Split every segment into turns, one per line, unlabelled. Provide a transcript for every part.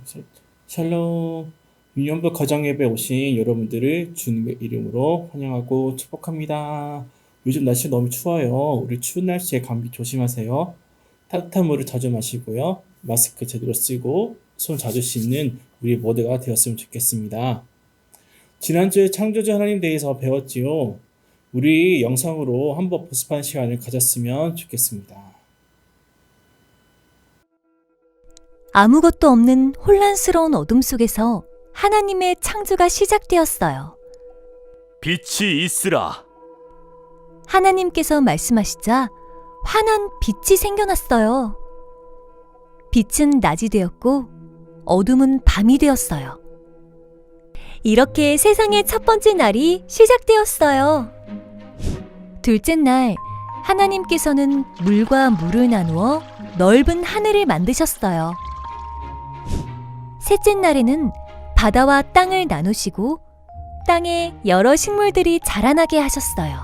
셋. 샬롬. 유년부 가정예배 오신 여러분들을 주님의 이름으로 환영하고 축복합니다. 요즘 날씨 너무 추워요. 우리 추운 날씨에 감기 조심하세요. 따뜻한 물을 자주 마시고요. 마스크 제대로 쓰고 손 자주 씻는 우리 모두가 되었으면 좋겠습니다. 지난주에 창조주 하나님 대해서 배웠지요. 우리 영상으로 한번 복습하는 시간을 가졌으면 좋겠습니다.
아무것도 없는 혼란스러운 어둠 속에서 하나님의 창조가 시작되었어요.
빛이 있으라.
하나님께서 말씀하시자 환한 빛이 생겨났어요. 빛은 낮이 되었고 어둠은 밤이 되었어요. 이렇게 세상의 첫 번째 날이 시작되었어요. 둘째 날, 하나님께서는 물과 물을 나누어 넓은 하늘을 만드셨어요. 셋째 날에는 바다와 땅을 나누시고 땅에 여러 식물들이 자라나게 하셨어요.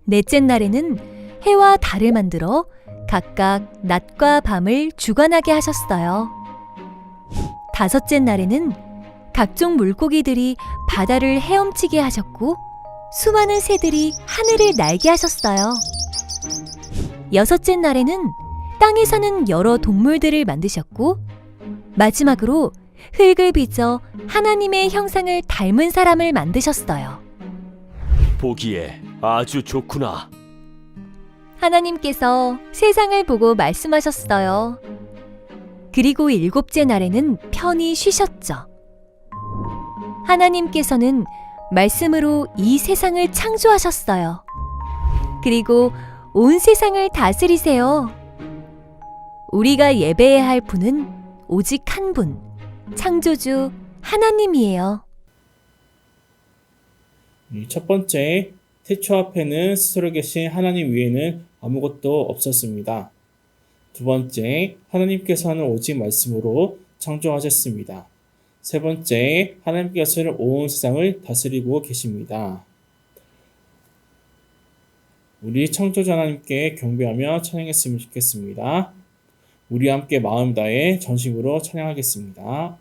넷째 날에는 해와 달을 만들어 각각 낮과 밤을 주관하게 하셨어요. 다섯째 날에는 각종 물고기들이 바다를 헤엄치게 하셨고 수많은 새들이 하늘을 날게 하셨어요. 여섯째 날에는 땅에 사는 여러 동물들을 만드셨고 마지막으로 흙을 빚어 하나님의 형상을 닮은 사람을 만드셨어요.
보기에 아주 좋구나.
하나님께서 세상을 보고 말씀하셨어요. 그리고 일곱째 날에는 편히 쉬셨죠. 하나님께서는 말씀으로 이 세상을 창조하셨어요. 그리고 온 세상을 다스리세요. 우리가 예배해야 할 분은 오직 한 분, 창조주 하나님이에요.
첫 번째, 태초 앞에는 스스로 계신 하나님 외에는 아무것도 없었습니다. 두 번째, 하나님께서는 오직 말씀으로 창조하셨습니다. 세 번째, 하나님께서는 온 세상을 다스리고 계십니다. 우리 창조주 하나님께 경배하며 찬양했으면 좋겠습니다. 우리 함께 마음 다해 전심으로 찬양하겠습니다.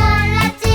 놀랐지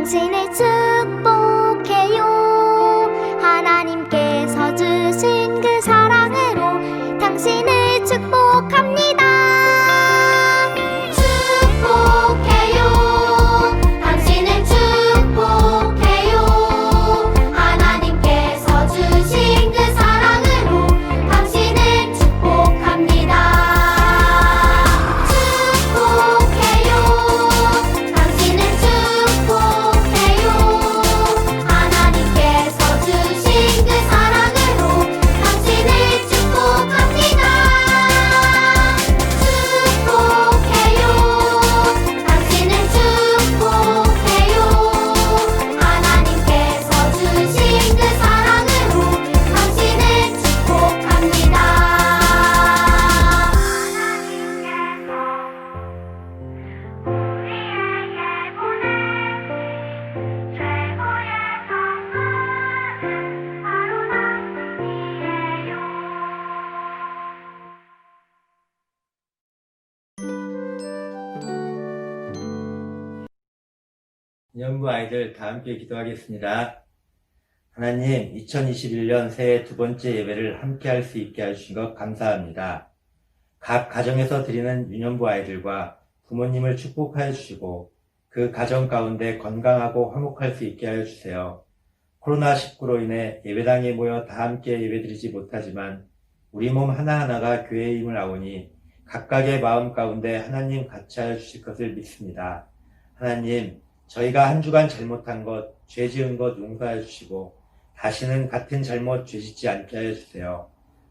당신을 축복해요. 하나님께서 주신 그 사랑으로 당신을 축복합니다. 축복해요. 당신을 축복해요. 하나님께서 주신 그 사랑으로 당신을 축복합니다. 축복해요. 당신을 축복해요. 하나님께서 주신 그 사랑으로 당신을 축복합니다. 축복해요. 당신을 축복해요. 하나님께서 주신 그 사랑으로 당신을 축복합니다.
연부 아이들 다 함께 기도하겠습니다. 하나님, 2021년 새해 두 번째 예배를 함께 할 수 있게 해주신 것 감사합니다. 각 가정에서 드리는 유년부 아이들과 부모님을 축복하여 주시고 그 가정 가운데 건강하고 화목할 수 있게 하여 주세요. 코로나19로 인해 예배당에 모여 다 함께 예배드리지 못하지만 우리 몸 하나하나가 교회임을 아오니 각각의 마음 가운데 하나님 같이 하여 주실 것을 믿습니다. 하나님, 저희가 한 주간 잘못한 것, 죄 지은 것 용서하여 주시고 다시는 같은 잘못 죄 짓지 않게 하여 주세요.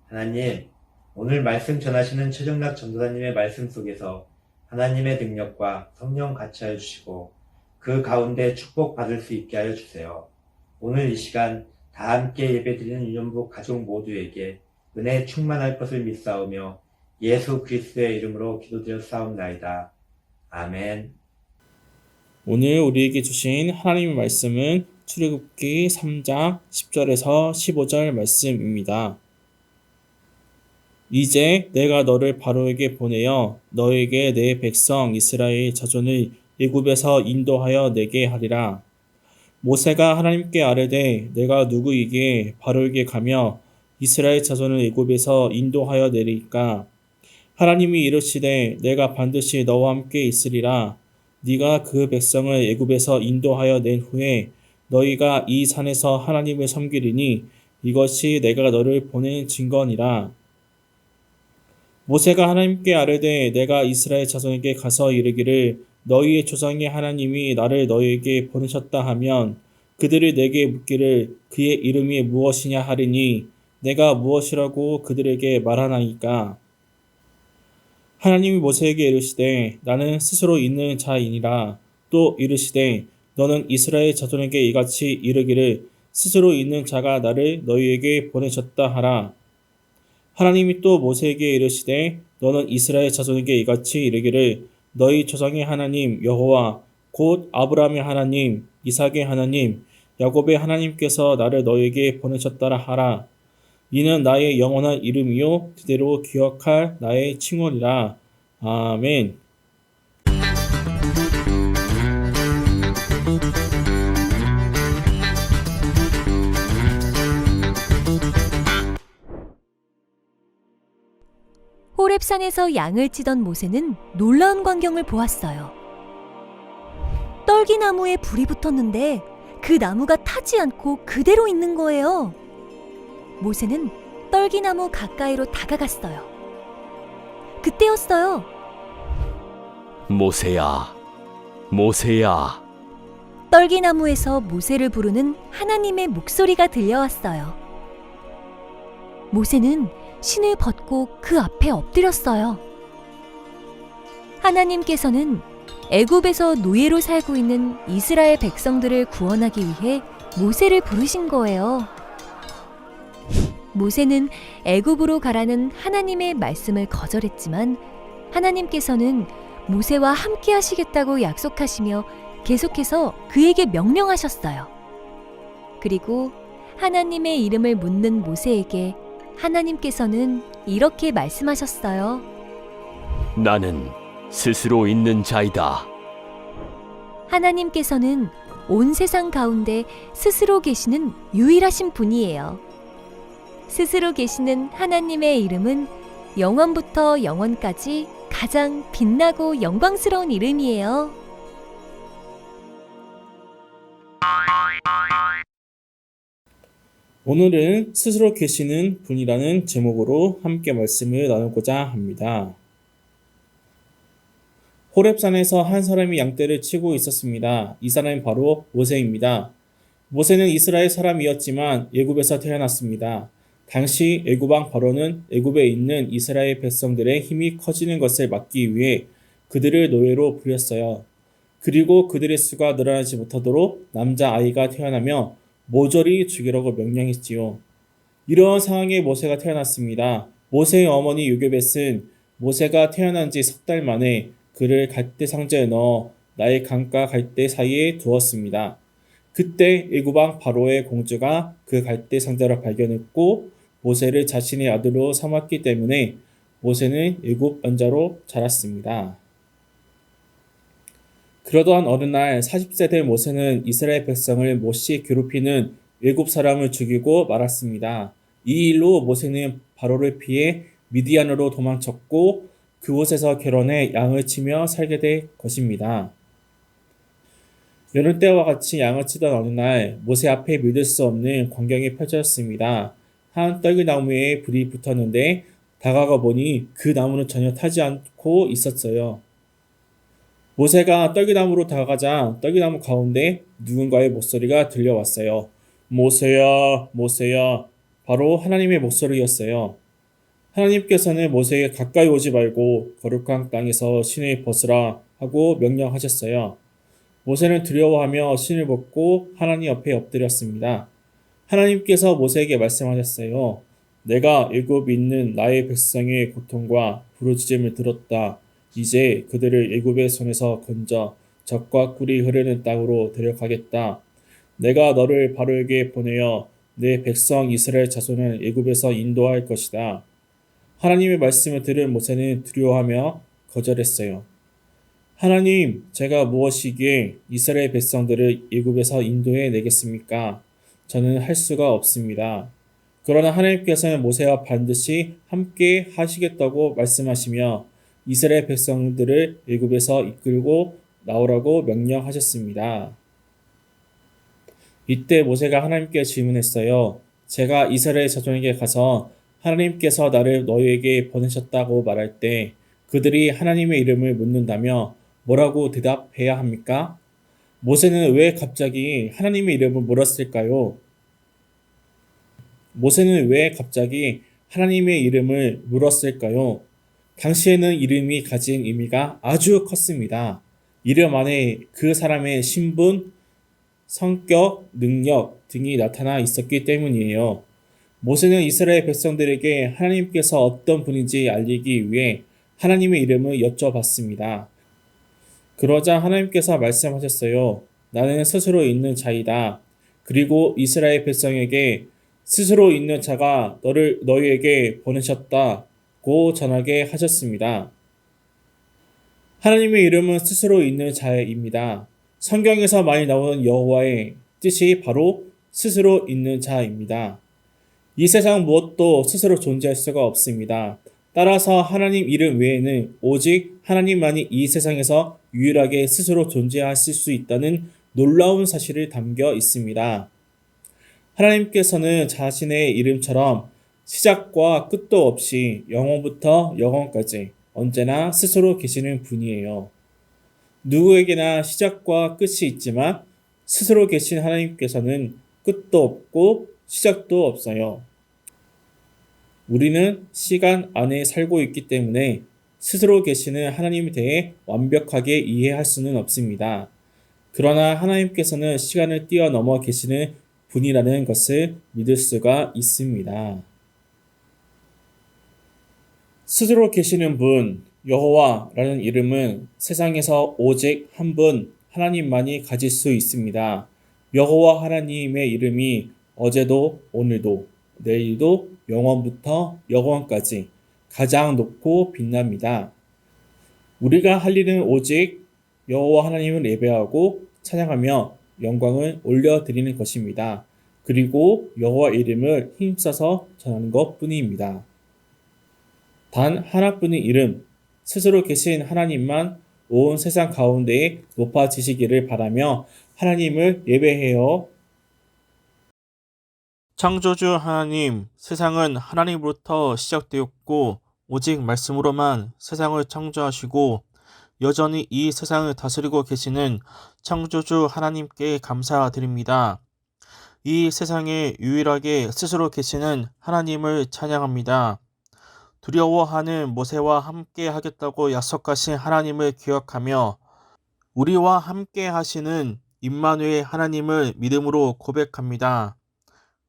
하나님, 오늘 말씀 전하시는 최정락 전도사님의 말씀 속에서 하나님의 능력과 성령 같이 하여 주시고 그 가운데 축복받을 수 있게 하여 주세요. 오늘 이 시간 다 함께 예배드리는 유년부 가족 모두에게 은혜 충만할 것을 믿사오며 예수 그리스도의 이름으로 기도드렸사옵나이다. 아멘.
오늘 우리에게 주신 하나님의 말씀은 출애굽기 3장 10절에서 15절 말씀입니다. 이제 내가 너를 바로에게 보내어 너에게 내 백성 이스라엘 자손을 애굽에서 인도하여 내게 하리라. 모세가 하나님께 아뢰되 내가 누구에게 바로에게 가며 이스라엘 자손을 애굽에서 인도하여 내리까? 하나님이 이르시되 내가 반드시 너와 함께 있으리라. 네가 그 백성을 애굽에서 인도하여 낸 후에 너희가 이 산에서 하나님을 섬기리니 이것이 내가 너를 보낸 증거니라. 모세가 하나님께 아뢰되 내가 이스라엘 자손에게 가서 이르기를 너희의 조상의 하나님이 나를 너희에게 보내셨다 하면 그들이 내게 묻기를 그의 이름이 무엇이냐 하리니 내가 무엇이라고 그들에게 말하나이까? 하나님이 모세에게 이르시되 나는 스스로 있는 자이니라. 또 이르시되 너는 이스라엘 자손에게 이같이 이르기를 스스로 있는 자가 나를 너희에게 보내셨다 하라. 하나님이 또 모세에게 이르시되 너는 이스라엘 자손에게 이같이 이르기를 너희 조상의 하나님 여호와 곧 아브라함의 하나님 이삭의 하나님 야곱의 하나님께서 나를 너희에게 보내셨다라 하라. 이는 나의 영원한 이름이요 그대로 기억할 나의 칭호니라. 아멘.
호렙산에서 양을 치던 모세는 놀라운 광경을 보았어요. 떨기나무에 불이 붙었는데 그 나무가 타지 않고 그대로 있는 거예요. 모세는 떨기나무 가까이로 다가갔어요. 그때였어요.
모세야, 모세야.
떨기나무에서 모세를 부르는 하나님의 목소리가 들려왔어요. 모세는 신을 벗고 그 앞에 엎드렸어요. 하나님께서는 애굽에서 노예로 살고 있는 이스라엘 백성들을 구원하기 위해 모세를 부르신 거예요. 모세는 애굽으로 가라는 하나님의 말씀을 거절했지만 하나님께서는 모세와 함께 하시겠다고 약속하시며 계속해서 그에게 명령하셨어요. 그리고 하나님의 이름을 묻는 모세에게 하나님께서는 이렇게 말씀하셨어요.
나는 스스로 있는 자이다.
하나님께서는 온 세상 가운데 스스로 계시는 유일하신 분이에요. 스스로 계시는 하나님의 이름은 영원부터 영원까지 가장 빛나고 영광스러운 이름이에요.
오늘은 스스로 계시는 분이라는 제목으로 함께 말씀을 나누고자 합니다. 호렙산에서 한 사람이 양떼를 치고 있었습니다. 이 사람이 바로 모세입니다. 모세는 이스라엘 사람이었지만 애굽에서 태어났습니다. 당시 애굽 왕 바로는 애굽에 있는 이스라엘 백성들의 힘이 커지는 것을 막기 위해 그들을 노예로 부렸어요. 그리고 그들의 수가 늘어나지 못하도록 남자아이가 태어나며 모조리 죽이라고 명령했지요. 이러한 상황에 모세가 태어났습니다. 모세의 어머니 요게벳은 모세가 태어난 지 석 달 만에 그를 갈대 상자에 넣어 나일 강과 갈대 사이에 두었습니다. 그때 애굽 왕 바로의 공주가 그 갈대 상자를 발견했고 모세를 자신의 아들로 삼았기 때문에 모세는 애굽 왕자로 자랐습니다. 그러던 어느 날 40세 된 모세는 이스라엘 백성을 몹시 괴롭히는 외국 사람을 죽이고 말았습니다. 이 일로 모세는 바로를 피해 미디안으로 도망쳤고 그곳에서 결혼해 양을 치며 살게 될 것입니다. 여느 때와 같이 양을 치던 어느 날 모세 앞에 믿을 수 없는 광경이 펼쳐졌습니다. 한 떨기나무에 불이 붙었는데 다가가 보니 그 나무는 전혀 타지 않고 있었어요. 모세가 떨기나무로 다가가자 떨기나무 가운데 누군가의 목소리가 들려왔어요. 모세야, 모세야. 바로 하나님의 목소리였어요. 하나님께서는 모세에게 가까이 오지 말고 거룩한 땅에서 신을 벗으라 하고 명령하셨어요. 모세는 두려워하며 신을 벗고 하나님 옆에 엎드렸습니다. 하나님께서 모세에게 말씀하셨어요. 내가 애굽에 있는 나의 백성의 고통과 부르짖음을 들었다. 이제 그들을 애굽의 손에서 건져 젖과 꿀이 흐르는 땅으로 데려가겠다. 내가 너를 바로에게 보내어 내 백성 이스라엘 자손을 애굽에서 인도할 것이다. 하나님의 말씀을 들은 모세는 두려워하며 거절했어요. 하나님, 제가 무엇이기에 이스라엘 백성들을 애굽에서 인도해 내겠습니까? 저는 할 수가 없습니다. 그러나 하나님께서는 모세와 반드시 함께 하시겠다고 말씀하시며 이스라엘 백성들을 애굽에서 이끌고 나오라고 명령하셨습니다. 이때 모세가 하나님께 질문했어요. 제가 이스라엘 자손에게 가서 하나님께서 나를 너희에게 보내셨다고 말할 때 그들이 하나님의 이름을 묻는다며 뭐라고 대답해야 합니까? 모세는 왜 갑자기 하나님의 이름을 물었을까요? 모세는 왜 갑자기 하나님의 이름을 물었을까요? 당시에는 이름이 가진 의미가 아주 컸습니다. 이름 안에 그 사람의 신분, 성격, 능력 등이 나타나 있었기 때문이에요. 모세는 이스라엘 백성들에게 하나님께서 어떤 분인지 알리기 위해 하나님의 이름을 여쭤봤습니다. 그러자 하나님께서 말씀하셨어요. 나는 스스로 있는 자이다. 그리고 이스라엘 백성에게 스스로 있는 자가 너희에게 보내셨다고 전하게 하셨습니다. 하나님의 이름은 스스로 있는 자입니다. 성경에서 많이 나오는 여호와의 뜻이 바로 스스로 있는 자입니다. 이 세상 무엇도 스스로 존재할 수가 없습니다. 따라서 하나님 이름 외에는 오직 하나님만이 이 세상에서 유일하게 스스로 존재하실 수 있다는 놀라운 사실이 담겨 있습니다. 하나님께서는 자신의 이름처럼 시작과 끝도 없이 영원부터 영원까지 언제나 스스로 계시는 분이에요. 누구에게나 시작과 끝이 있지만 스스로 계신 하나님께서는 끝도 없고 시작도 없어요. 우리는 시간 안에 살고 있기 때문에 스스로 계시는 하나님에 대해 완벽하게 이해할 수는 없습니다. 그러나 하나님께서는 시간을 뛰어넘어 계시는 분이라는 것을 믿을 수가 있습니다. 스스로 계시는 분, 여호와라는 이름은 세상에서 오직 한 분 하나님만이 가질 수 있습니다. 여호와 하나님의 이름이 어제도 오늘도 내일도 영원부터 영원까지 가장 높고 빛납니다. 우리가 할 일은 오직 여호와 하나님을 예배하고 찬양하며 영광을 올려드리는 것입니다. 그리고 여호와 이름을 힘써서 전하는 것뿐입니다. 단 하나뿐인 이름, 스스로 계신 하나님만 온 세상 가운데에 높아지시기를 바라며 하나님을 예배해요. 창조주 하나님, 세상은 하나님으로부터 시작되었고 오직 말씀으로만 세상을 창조하시고 여전히 이 세상을 다스리고 계시는 창조주 하나님께 감사드립니다. 이 세상에 유일하게 스스로 계시는 하나님을 찬양합니다. 두려워하는 모세와 함께 하겠다고 약속하신 하나님을 기억하며 우리와 함께 하시는 임마누엘 하나님을 믿음으로 고백합니다.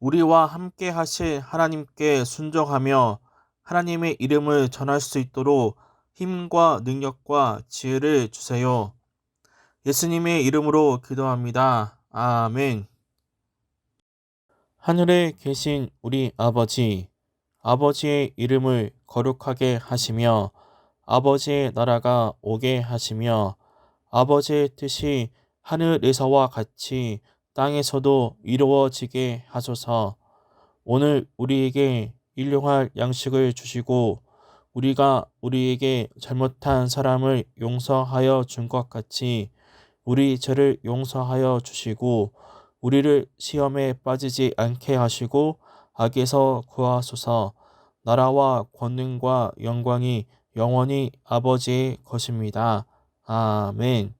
우리와 함께 하실 하나님께 순종하며 하나님의 이름을 전할 수 있도록 힘과 능력과 지혜를 주세요. 예수님의 이름으로 기도합니다. 아멘. 하늘에 계신 우리 아버지, 아버지의 이름을 거룩하게 하시며 아버지의 나라가 오게 하시며 아버지의 뜻이 하늘에서와 같이 땅에서도 이루어지게 하소서. 오늘 우리에게 일용할 양식을 주시고 우리가 우리에게 잘못한 사람을 용서하여 준 것 같이 우리 죄를 용서하여 주시고 우리를 시험에 빠지지 않게 하시고 악에서 구하소서. 나라와 권능과 영광이 영원히 아버지의 것입니다. 아멘.